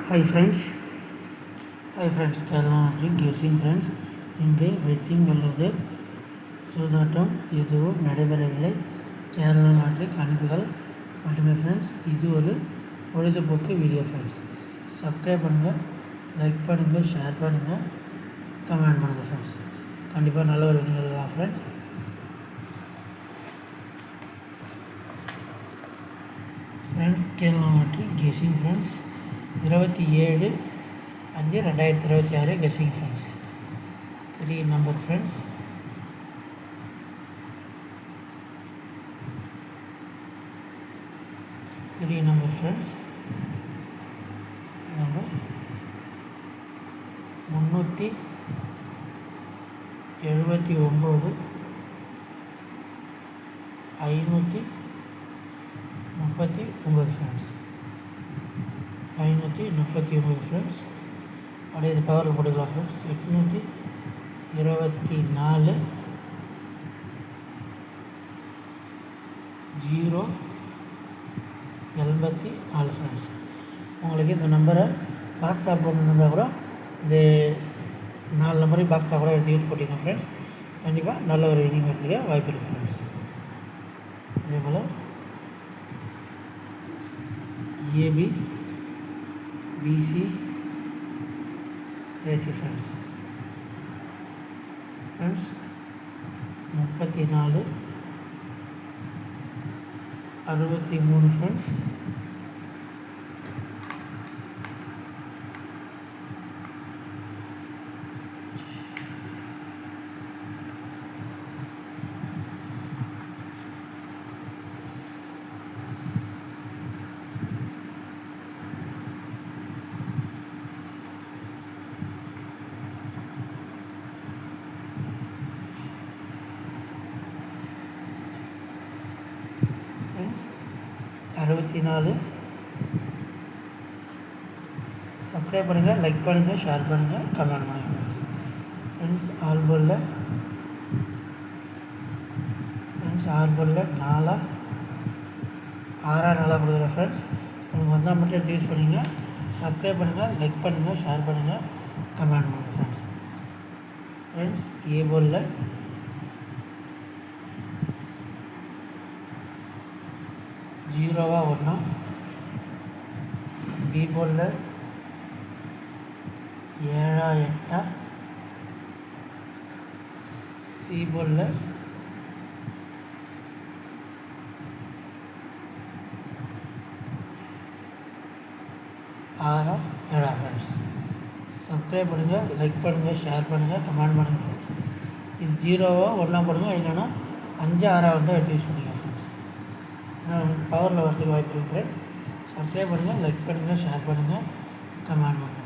Hi friends, channel guessing friends. இங்கு waiting உள்ளது. சூதாட்டம் எதுவும் நடைபெறவில்லை. கேரளா நாட்டு கணிப்புகள் மட்டுமே ஃப்ரெண்ட்ஸ். இது ஒரு பொழுதுபோக்கு வீடியோ ஃப்ரெண்ட்ஸ். சப்ஸ்கிரைப் பண்ணுங்கள், லைக் பண்ணுங்கள், ஷேர் பண்ணுங்கள், கமெண்ட் பண்ணுங்கள் ஃப்ரெண்ட்ஸ். கண்டிப்பாக நல்ல ஒரு வீடியோ எடுக்கலாம் ஃப்ரெண்ட்ஸ். கேரளா நாட்டு guessing friends. 27/5/2026 guessing friends. 3 number friends. Number 379 539 friends. 539 friends. அப்படியே இது பவரில் போட்டுக்கலாம் ஃப்ரெண்ட்ஸ். 824 084 ஃப்ரெண்ட்ஸ். உங்களுக்கு இந்த நம்பரை பாக்ஸ் ஆஃப் பண்ணணுன்னா கூட இது 4 நம்பரையும் பாக்ஸாக கூட எடுத்து யூஸ் பண்ணிங்க ஃப்ரெண்ட்ஸ். கண்டிப்பாக நல்ல ஒரு வினிங் எடுத்துக்க வாய்ப்பு இருக்குது ஃப்ரெண்ட்ஸ். அதே போல் AB BC AC friends. 34 63 friends. Friends 64. Subscribe பண்ணுங்கள், லைக் பண்ணுங்கள், ஷேர் பண்ணுங்கள், கமெண்ட் பண்ணுங்கள் ஃப்ரெண்ட்ஸ். ஆல்போலில் 4 6 கொடுக்குறேன் ஃப்ரெண்ட்ஸ். உங்களுக்கு வந்தால் மட்டும் எடுத்து யூஸ் பண்ணிங்க. சப்ஸ்கிரைப் பண்ணுங்கள், லைக் பண்ணுங்கள், ஷேர் பண்ணுங்கள், கமெண்ட் பண்ணுங்கள் ஃப்ரெண்ட்ஸ். ஏ போலில் 0 1, பி போலில் 7 8, சி போலில் 6 7 ஃப்ரெண்ட்ஸ். சப்ஸ்கிரைப் பண்ணுங்கள், லைக் பண்ணுங்கள், ஷேர் பண்ணுங்கள், கமெண்ட் பண்ணுங்கள் ஃப்ரெண்ட்ஸ். இது 0 1 போடுங்க, இல்லைன்னா 5 6 வந்து எடுத்து யூஸ் பண்ணிங்க ஃப்ரெண்ட்ஸ். பவரில் வரதுக்கு வாய்ப்பு இருக்குது ஃப்ரெண்ட்ஸ். சப்ஸ்கிரைப் பண்ணுங்கள், லைக் பண்ணுங்கள், ஷேர் பண்ணுங்கள், கமெண்ட் பண்ணுங்கள்.